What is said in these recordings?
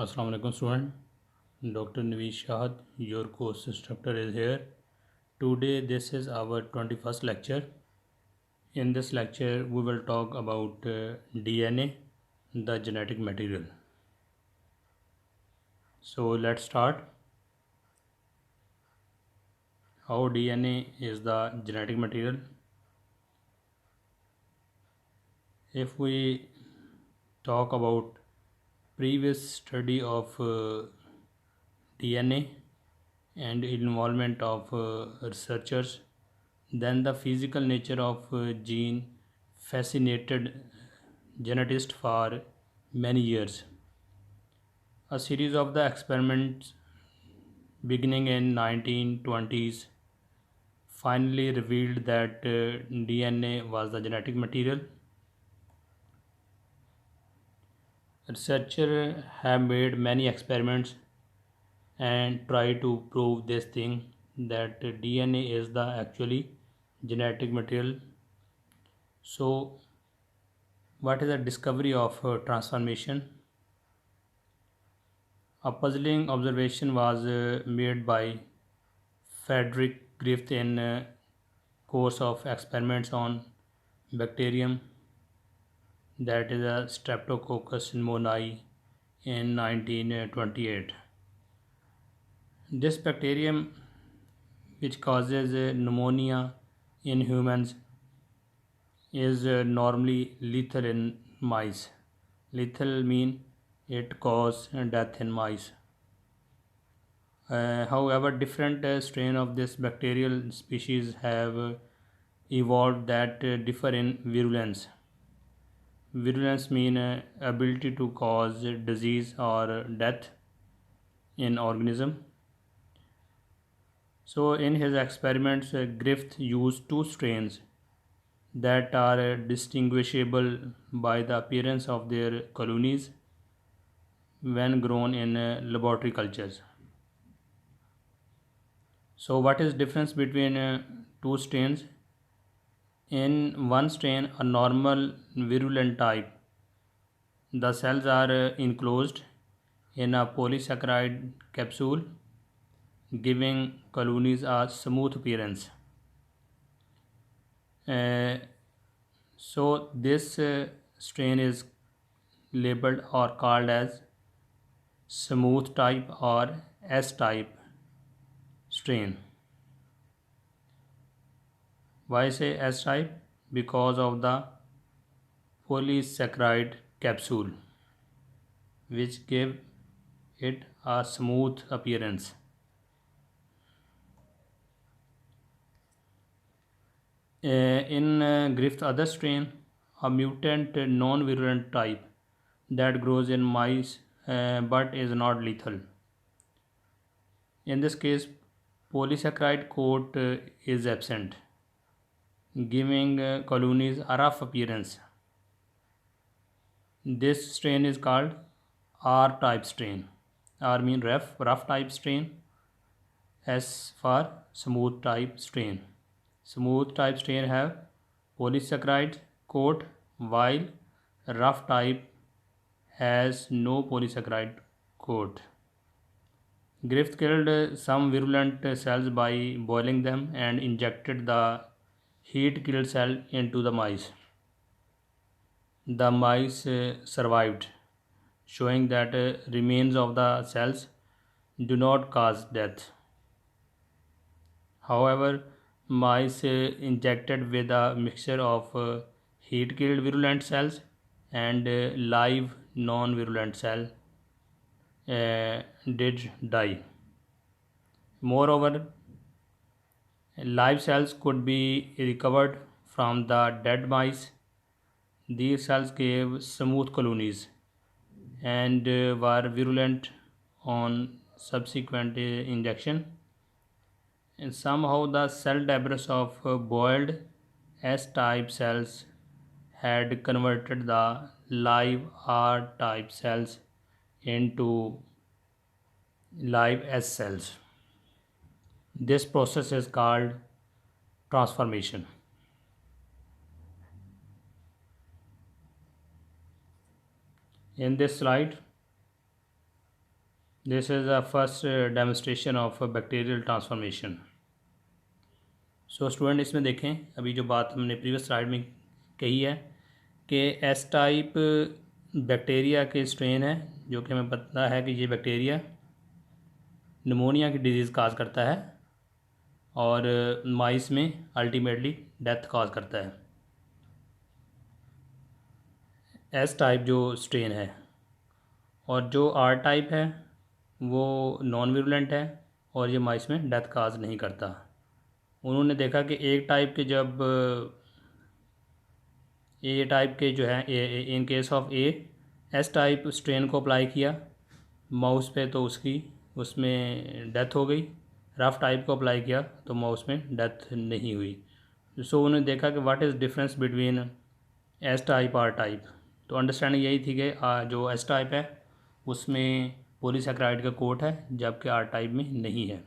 Assalamu alaikum student. Dr. Naveed Shahad, your course instructor is here. Today this is our 21st lecture. In this lecture we will talk about DNA, the genetic material. So let's start. How DNA is the genetic material. If we talk about previous study of DNA and involvement of researchers, then the physical nature of gene fascinated genetics for many years. A series of the experiments beginning in 1920s finally revealed that DNA was the genetic material. Researchers have made many experiments and tried to prove this thing that DNA is the actually genetic material. So what is the discovery of transformation? A puzzling observation was made by Frederick Griffith in a course of experiments on bacterium, that is a Streptococcus pneumoniae, in 1928. This bacterium, which causes pneumonia in humans, is normally lethal in mice. Lethal mean it causes death in mice. However, different strain of this bacterial species have evolved that differ in virulence. Virulence mean ability to cause disease or death in organism. So, in his experiments, Griffith used two strains that are distinguishable by the appearance of their colonies when grown in laboratory cultures. So, what is difference between two strains? In one strain, a normal virulent type, the cells are enclosed in a polysaccharide capsule, giving colonies a smooth appearance. Uh, so, this strain is labeled or called as smooth type or S type strain. Why say S type? Because of the polysaccharide capsule, which give it a smooth appearance. In Griffith's other strain, a mutant non-virulent type that grows in mice but is not lethal. In this case, polysaccharide coat is absent, giving colonies a rough appearance. This strain is called R-type strain. R mean rough type strain. S for smooth type strain. Smooth type strain have polysaccharide coat, while rough type has no polysaccharide coat. Griffith killed some virulent cells by boiling them and injected the heat killed cell into the mice. The mice survived, showing that remains of the cells do not cause death. However, mice injected with a mixture of heat killed virulent cells and live non virulent cell did die. Moreover, live cells could be recovered from the dead mice. These cells gave smooth colonies and were virulent on subsequent injection. And somehow the cell debris of boiled S-type cells had converted the live R-type cells into live S cells. This process is called transformation. In this slide, this is the first demonstration of bacterial transformation. So student, इसमें देखें अभी जो बात हमने previous slide में कही है कि एस टाइप बैक्टीरिया के स्ट्रेन है, जो कि हमें पता है कि ये बैक्टीरिया निमोनिया की डिजीज़ काज करता है और माइस में अल्टीमेटली डेथ काज करता है। एस टाइप जो स्ट्रेन है, और जो आर टाइप है वो नॉन विरुलेंट है और ये माइस में डेथ काज नहीं करता। उन्होंने देखा कि एक टाइप के जब ए टाइप के जो है इन case of A S type strain को अप्लाई किया माउस पे तो उसमें डेथ हो गई। रफ टाइप को अप्लाई किया तो माउस में डेथ नहीं हुई। सो उन्होंने देखा कि what is difference between S type R type. तो अंडरस्टैंडिंग यही थी कि जो एस टाइप है उसमें पॉलीसैकेराइड का कोट है, जबकि आर टाइप में नहीं है।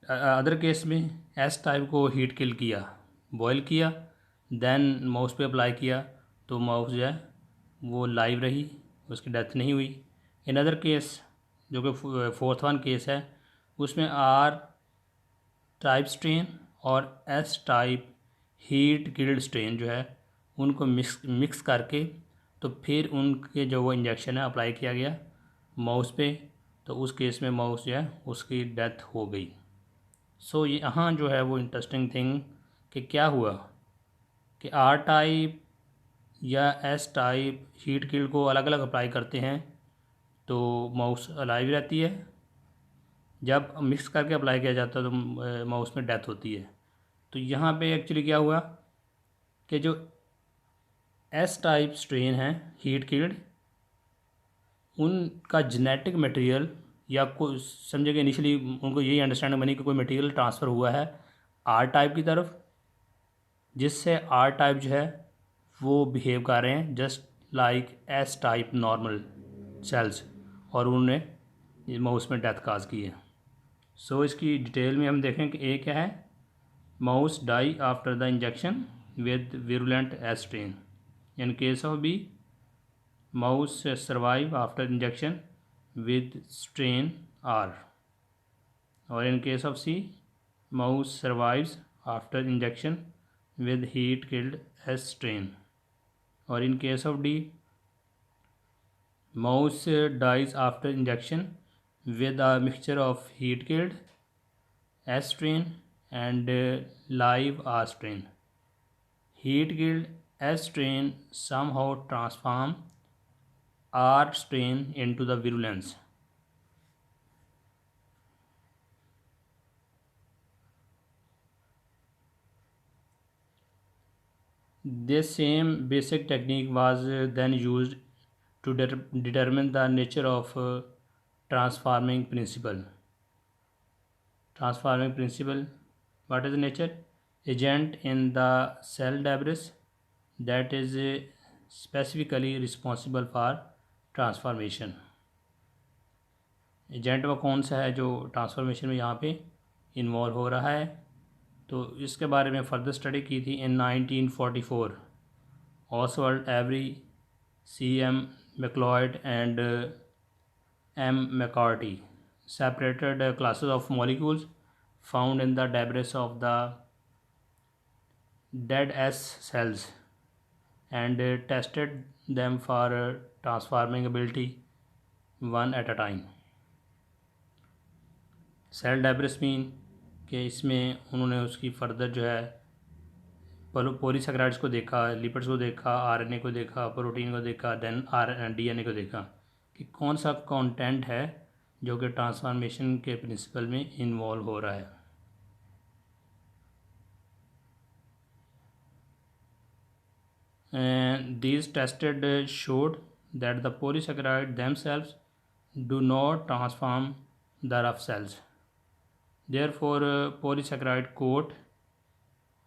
अदर केस में एस टाइप को हीट किल किया, बॉयल किया, देन माउस पे अप्लाई किया तो माउस जो है वो लाइव रही, उसकी डेथ नहीं हुई। इन अदर केस जो कि फोर्थ वन केस है, उसमें आर टाइप स्ट्रेन और S type heat killed strain जो है उनको मिक्स करके तो फिर उनके जो वो इंजेक्शन है अप्लाई किया गया माउस पे, तो उस केस में माउस जो है उसकी डेथ हो गई। सो यहाँ जो है वो इंटरेस्टिंग थिंग कि क्या हुआ कि आर टाइप या एस टाइप हीट किल्ड को अलग अलग अप्लाई करते हैं तो माउस अलाइव रहती है, जब मिक्स करके अप्लाई किया जाता है तो माउस में डेथ होती है। तो यहाँ पे एक्चुअली क्या हुआ कि जो एस टाइप स्ट्रेन है हीट किल्ड, उनका जेनेटिक मटेरियल या कोई समझे कि इनिशियली उनको यही अंडरस्टैंडिंग बनी कि कोई मटेरियल ट्रांसफ़र हुआ है आर टाइप की तरफ, जिससे आर टाइप जो है वो बिहेव कर रहे हैं just like S type normal sales, और उन्होंने माउस में डेथ काज की है। सो इसकी डिटेल में हम देखें कि ए क्या है। Mouse die after the injection with virulent S strain. In case of B, mouse survive after injection with strain R. और in case of C, mouse survives after injection with heat killed S strain. Or in case of D, mouse dies after injection with a mixture of heat killed S strain and live R strain. Heat killed S strain somehow transform R strain into the virulence. This same basic technique was then used to determine the nature of transforming principle. Transforming principle, what is the nature? Agent in the cell debris that is specifically responsible for transformation. Agent वो कौन सा है जो transformation में यहाँ पे involve हो रहा है, तो इसके बारे में फर्दर स्टडी की थी इन 1944। Oswald every, C.M. McLeod and M. McCarty separated classes of molecules found in the debris of the dead S cells and tested them for transforming ability one at a time. Cell debris mean कि इसमें उन्होंने उसकी further जो है polysaccharides को देखा, lipids को देखा, आरएनए को देखा, प्रोटीन को देखा, देन डीएनए को देखा कि कौन सा कंटेंट है जो कि ट्रांसफॉर्मेशन के प्रिंसिपल में इन्वॉल्व हो रहा है। And these tested showed that the polysaccharide themselves do not transform the rough cells. Therefore, polysaccharide coat,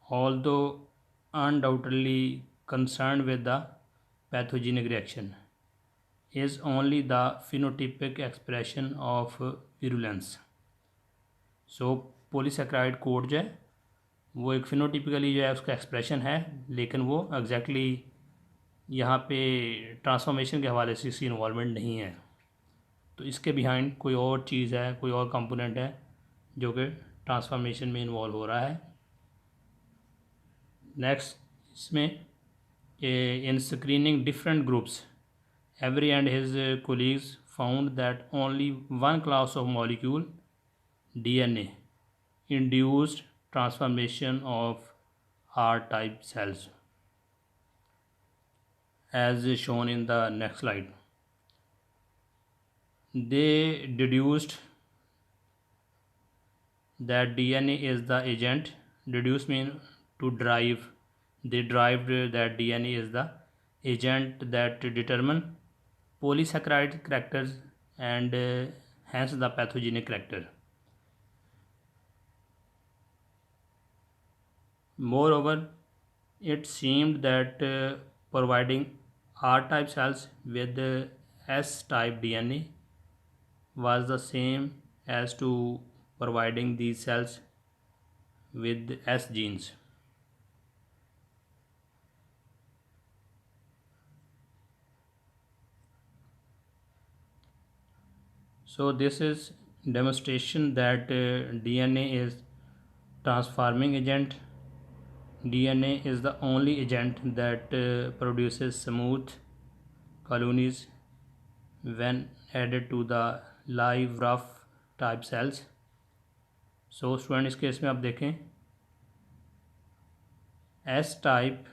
although undoubtedly concerned with the pathogenic reaction, is only the phenotypic expression of virulence. So, polysaccharide coat जो है वो एक phenotypically जो है उसका expression है, लेकिन वो एग्जैक्टली यहाँ पे ट्रांसफॉर्मेशन के हवाले से इसकी इन्वॉल्वमेंट नहीं है। तो इसके बिहाइंड कोई और चीज़ है, कोई और कंपोनेंट है जो कि ट्रांसफॉर्मेशन में इन्वॉल्व हो रहा है। नेक्स्ट इसमें in screening different groups, Avery and his colleagues found that only one class of molecule, DNA, induced transformation of R-type cells, as shown in the next slide. They deduced that DNA is the agent. Deduce means to drive. They derived that DNA is the agent that determine polysaccharide characters and hence the pathogenic character. Moreover, it seemed that providing R-type cells with S-type DNA was the same as to providing these cells with S genes. So this is demonstration that DNA is transforming agent. DNA is the only agent that produces smooth colonies when added to the live rough type cells. So student इस case में आप देखें S type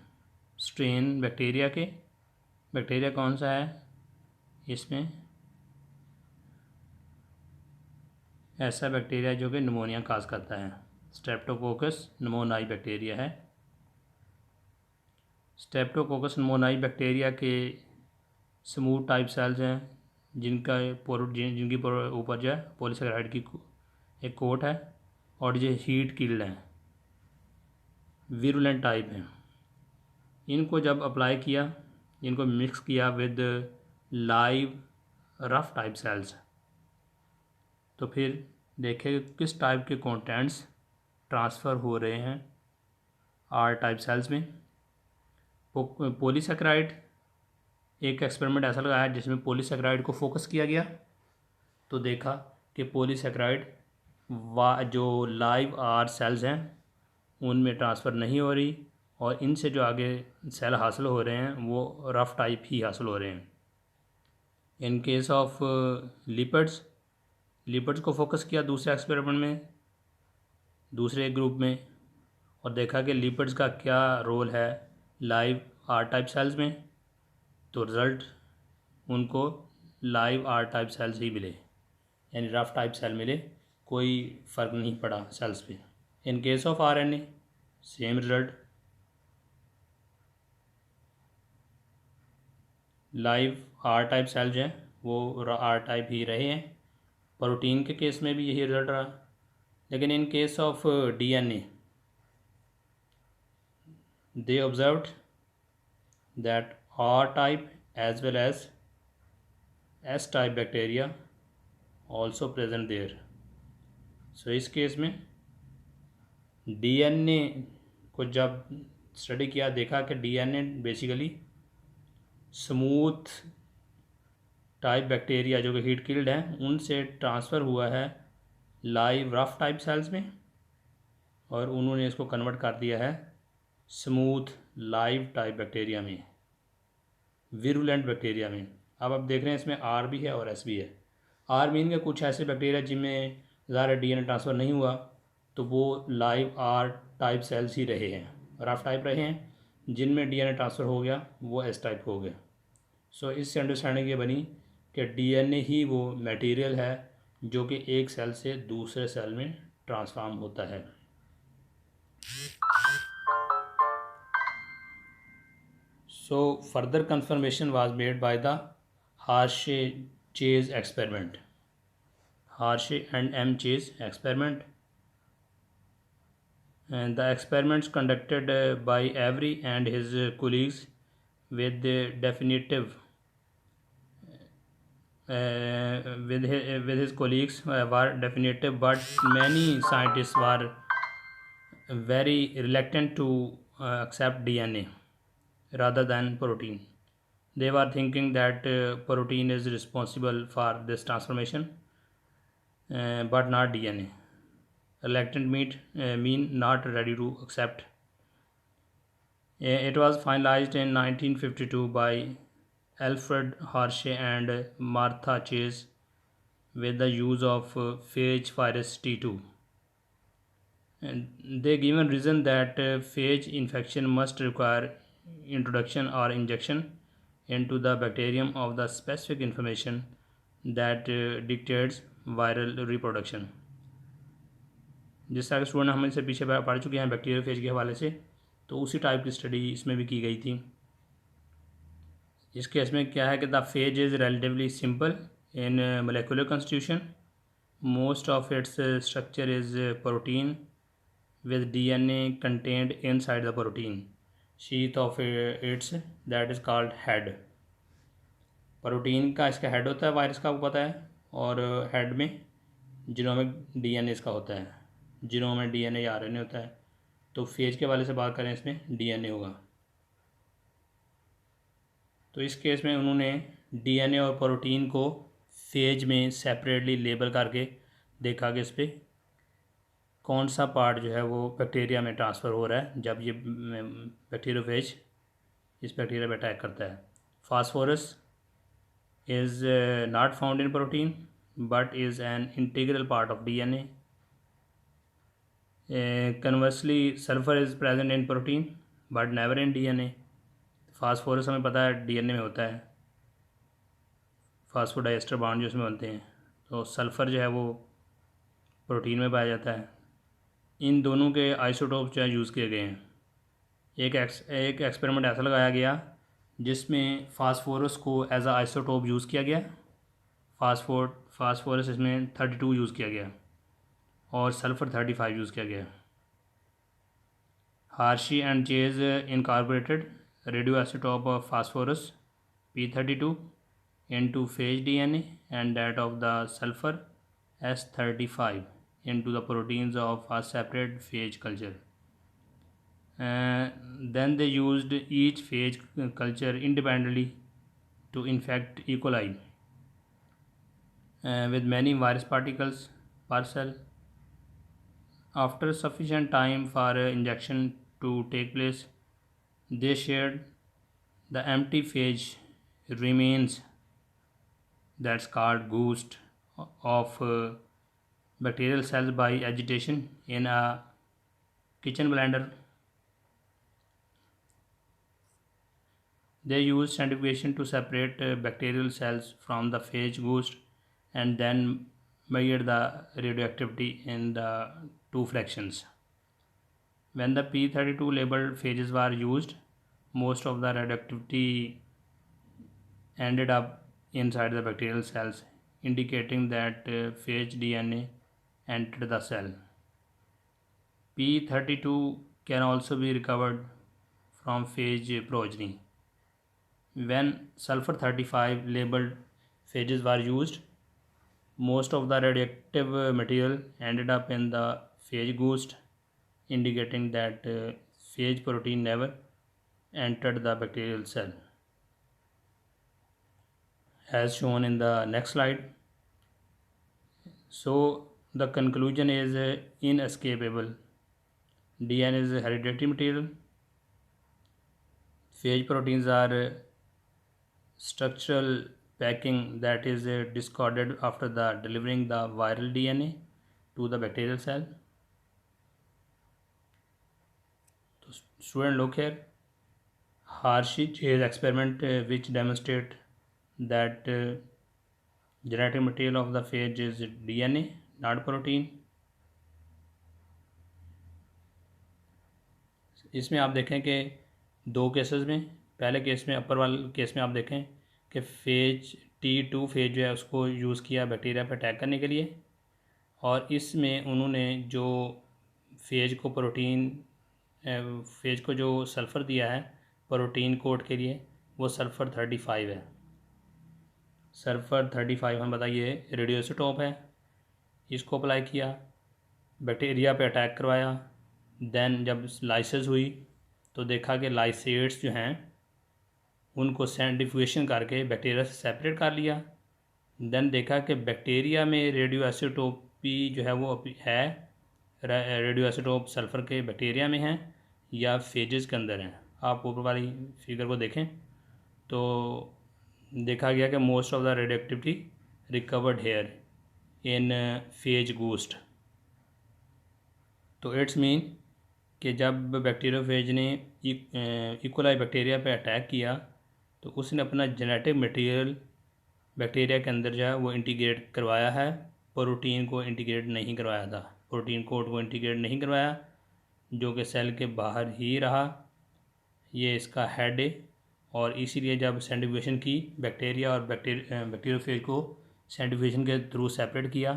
strain bacteria कौन सा है, इसमें ऐसा bacteria जो कि निमोनिया काज करता है, स्ट्रेप्टोकोकस निमोनियाई बैक्टीरिया है। स्ट्रेप्टोकोकस निमोनियाई बैक्टीरिया के स्मूथ टाइप सेल्स हैं जिनकी ऊपर जो है पॉलीसैकेराइड की एक कोट है और ये हीट किल्ड हैं, विरुलेंट टाइप हैं। इनको जब अप्लाई किया, इनको मिक्स किया with live rough type cells, तो फिर देखें किस टाइप के कंटेंट्स ट्रांसफ़र हो रहे हैं आर टाइप सेल्स में। पॉलीसैकेराइड, एक एक्सपेरिमेंट ऐसा लगाया जिसमें पॉलीसैकेराइड को फोकस किया गया, तो देखा कि पॉलीसैकेराइड जो लाइव आर सेल्स हैं उनमें ट्रांसफ़र नहीं हो रही और इनसे जो आगे सेल हासिल हो रहे हैं वो रफ टाइप ही हासिल हो रहे हैं। इन केस ऑफ लिपिड्स को फोकस किया दूसरे एक्सपेरिमेंट में, दूसरे ग्रुप में, और देखा कि लिपिड्स का क्या रोल है लाइव आर टाइप सेल्स में, तो रिज़ल्ट उनको लाइव आर टाइप सेल्स ही मिले, यानी रफ टाइप सेल मिले, कोई फ़र्क नहीं पड़ा सेल्स पे। In case of RNA same result, live R type cell जो हैं वो आर टाइप ही रहे हैं। प्रोटीन के केस में भी यही रिज़ल्ट रहा, लेकिन इन case of DNA they observed that R type as well as S type bacteria also present there. So इस केस में DNA को जब स्टडी किया, देखा कि DNA basically smooth type bacteria जो कि हीट किल्ड हैं उनसे ट्रांसफ़र हुआ है लाइव रफ टाइप सेल्स में, और उन्होंने इसको कन्वर्ट कर दिया है स्मूथ लाइव टाइप बैक्टीरिया में, विरुलेंट बैक्टीरिया में। अब आप देख रहे हैं इसमें आर भी है और एस भी है। आर मीन के कुछ ऐसे बैक्टीरिया जिनमें ज़्यादा डीएनए ट्रांसफ़र नहीं हुआ, तो वो लाइव आर टाइप सेल्स ही रहे हैं, रफ टाइप रहे हैं। जिनमें डीएनए ट्रांसफ़र हो गया वो एस टाइप हो गया। सो इससे अंडरस्टैंडिंग ये बनी कि डीएनए ही वो मटेरियल है जो कि एक सेल से दूसरे सेल में ट्रांसफॉर्म होता है। So further confirmation was made by the Hershey-Chase experiment, Hershey and M. Chase experiment, and the experiments conducted by Avery and his colleagues with the definitive with his colleagues were definitive, but many scientists were very reluctant to accept DNA rather than protein. They were thinking that protein is responsible for this transformation, but not DNA. Reluctant mean not ready to accept. It was finalized in 1952 by Alfred Hershey and Martha Chase with the use of phage virus T2. And they given reason that phage infection must require introduction or injection into the bacterium of the specific information that dictates viral reproduction. जिस तरह के student हम इससे पीछे पढ़ चुके हैं bacterial phase के हवाले से, तो उसी टाइप की स्टडी इसमें भी की गई थी. इस केस में क्या है कि the phase is relatively simple in molecular constitution. Most of its structure is protein with DNA contained inside the protein sheath of its that is called head. Protein का इसका हेड होता है वायरस का, आपको पता है, और हेड में जीनोमिक DNA इसका होता है. जीनोम में DNA या RNA होता है. तो फेज के वाले से बात करें, इसमें DNA होगा. तो इस केस में उन्होंने DNA और प्रोटीन को फेज में सेपरेटली लेबल करके देखा कि इस पर कौन सा पार्ट जो है वो बैक्टीरिया में ट्रांसफ़र हो रहा है जब ये बैक्टीरियोफेज इस बैक्टीरिया पर अटैक करता है. Phosphorus is not found in protein but is an integral part of DNA. Conversely sulphur is present in protein but never in DNA. Phosphorus हमें पता है DNA में होता है, फास्फोडाइस्टर बॉन्ड जो उसमें बनते हैं. तो सल्फ़र जो है वो प्रोटीन में पाया जाता है. इन दोनों के आइसोटोप जो है यूज़ किए गए हैं. एक एक्सपेरिमेंट ऐसा लगाया गया जिसमें फास्फोरस को एज आ आइसोटोप यूज़ किया गया. फास्फोरस इसमें 32 यूज़ किया गया और सल्फ़र 35 यूज़ किया गया. Hershey and Chase incorporated radio isotope of phosphorus P32 into phage DNA and that of the sulfur S35 into the proteins of a separate phage culture. Then they used each phage culture independently to infect E. coli with many virus particles per cell. After sufficient time for injection to take place, they shared the empty phage remains, that's called ghost, of bacterial cells by agitation in a kitchen blender. They used centrifugation to separate bacterial cells from the phage ghost and then measured the radioactivity in the two fractions. When the P32 labeled phages were used, most of the radioactivity ended up inside the bacterial cells, indicating that phage DNA entered the cell. P32 can also be recovered from phage progeny. When sulfur 35 labeled phages were used, most of the radioactive material ended up in the phage ghost, indicating that phage protein never entered the bacterial cell. As shown in the next slide. So the conclusion is inescapable. DNA is a hereditary material. Phage proteins are structural packing that is discarded after the delivering the viral DNA to the bacterial cell. So student, look here. Hershey-Chase experiment which demonstrate that genetic material of the phage is DNA, not protein. इसमें आप देखें कि दो cases में, पहले case में अपर वाले case में आप देखें कि फेज T2 फेज जो है उसको यूज़ किया बैक्टीरिया पर अटैक करने के लिए, और इसमें उन्होंने जो फेज को प्रोटीन फेज को जो सल्फ़र दिया है प्रोटीन कोड के लिए, वो सल्फ़र 35 है. सल्फ़र 35 हम बताइए रेडियोइसोटोप है. इसको अप्लाई किया, बैक्टीरिया पे अटैक करवाया. देन जब लाइसिस हुई तो देखा कि लाइसेट्स जो हैं उनको सेंट्रीफ्यूगेशन करके बैक्टीरिया से सेपरेट कर लिया। देन देखा कि बैक्टीरिया में रेडियो आइसोटोपी जो है वो है, रेडियो आइसोटोप सल्फ़र के बैक्टीरिया में है या फेजेस के अंदर हैं। आप ऊपर वाली फिगर को देखें तो देखा गया कि most of the radio activity recovered here in phase ghost. तो इट्स मीन कि जब बैक्टीरियोफेज ने इकोलाई बैक्टीरिया पे अटैक किया तो उसने अपना जेनेटिक मटेरियल बैक्टीरिया के अंदर जो है वो इंटीग्रेट करवाया है, प्रोटीन को इंटीग्रेट नहीं करवाया था, प्रोटीन कोड को इंटीग्रेट नहीं करवाया, जो कि सेल के बाहर ही रहा। ये इसका हेड है। और इसीलिए जब सेंट्रीफ्यूगेशन की बैक्टीरिया और बैक्टीरियोफेज को सेंट्रीफ्यूगेशन के थ्रू सेपरेट किया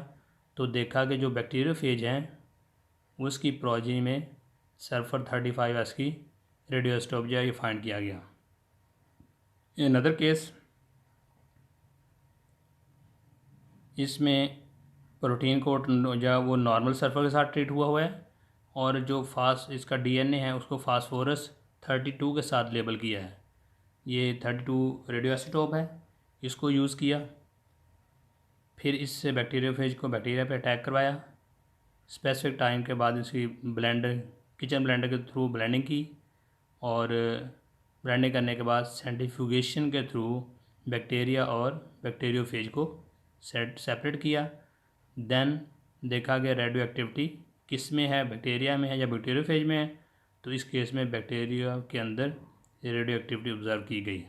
तो देखा कि जो बैक्टीरियोफेज हैं उसकी प्रोजेनी में सल्फर 35S की रेडियोइसोटोप जो है ये फाइंड किया गया। इन अदर केस इसमें प्रोटीन कोड जो है वो नॉर्मल सल्फर के साथ ट्रीट हुआ है और जो इसका डीएनए है उसको फास्फोरस 32 के साथ लेबल किया है। ये 32 रेडियोइसोटोप है, इसको यूज़ किया। फिर इससे बैक्टीरियोफेज को बैक्टीरिया पे अटैक करवाया। स्पेसिफिक टाइम के बाद इसकी किचन ब्लेंडर के थ्रू ब्लेंडिंग की और ब्लेंडिंग करने के बाद सेंट्रीफ्यूगेशन के थ्रू बैक्टीरिया और बैक्टीरियोफेज को सेपरेट किया। देन देखा गया रेडियो एक्टिविटी किस में है, बैक्टीरिया में है या बैक्टीरियोफेज में है। तो इस केस में बैक्टीरिया के अंदर रेडियो एक्टिविटी ऑब्जर्व की गई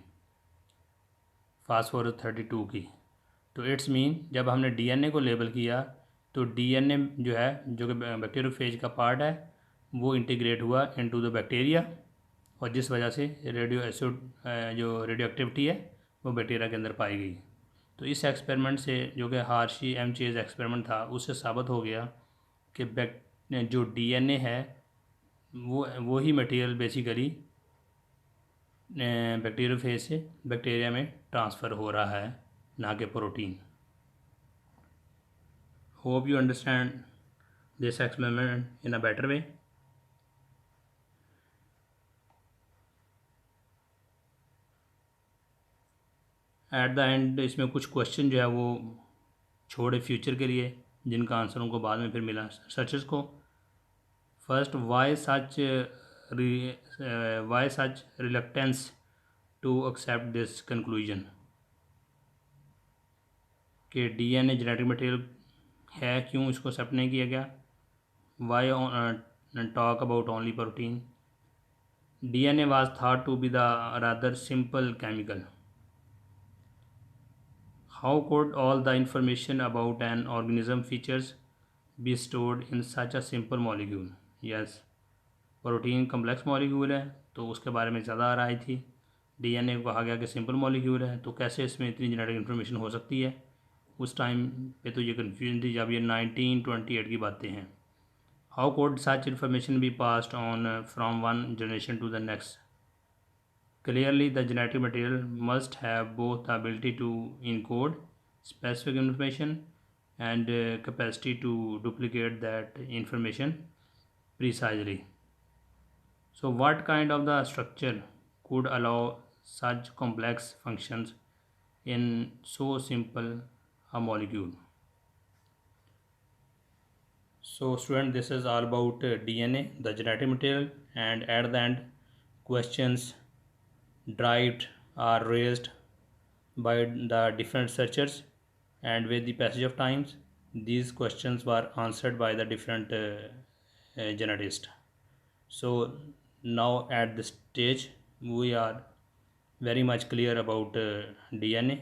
फास्फोरस 32 की। तो इट्स मीन जब हमने डीएनए को लेबल किया तो डीएनए जो है जो कि बैक्टीरियोफेज का पार्ट है वो इंटीग्रेट हुआ इनटू द बैक्टीरिया और जिस वजह से जो रेडियो एक्टिविटी है वो बैक्टीरिया के अंदर पाई गई। तो इस एक्सपेरिमेंट से जो कि हार्शी एम चेज एक्सपेरिमेंट था उससे साबित हो गया कि जो डीएनए है वो ही मटेरियल बेसिकली बैक्टीरियोफेज से बैक्टीरिया में ट्रांसफ़र हो रहा है, ना कि protein. Hope you understand this experiment in a better way. At the end इसमें कुछ क्वेश्चन जो है वो छोड़े फ्यूचर के लिए जिनका आंसर उनको बाद में फिर मिला सर्चर्स को। First, why such reluctance to accept this conclusion कि डीएनए जेनेटिक मटेरियल है, क्यों इसको एक्सेप्ट नहीं किया गया। Why talk about only protein. DNA was thought to be the rather simple chemical. How could all the information about an organism features be stored in such a simple molecule? Yes, protein complex molecule है तो उसके बारे में ज़्यादा राय थी। DNA को कहा गया कि सिंपल मॉलिक्यूल है तो कैसे इसमें इतनी जेनेटिक इन्फॉर्मेशन हो सकती है। उस टाइम पे तो ये कन्फ्यूजन थी जब ये 1928 की बातें हैं। How could such information be passed on from one generation to the next? Clearly, the genetic material must have both the ability to encode specific information and capacity to duplicate that information precisely. So, what kind of the structure could allow such complex functions in so simple a molecule? So, student, this is all about DNA, the genetic material, and at the end, questions derived are raised by the different researchers, and with the passage of times these questions were answered by the different geneticists. So now at this stage we are very much clear about DNA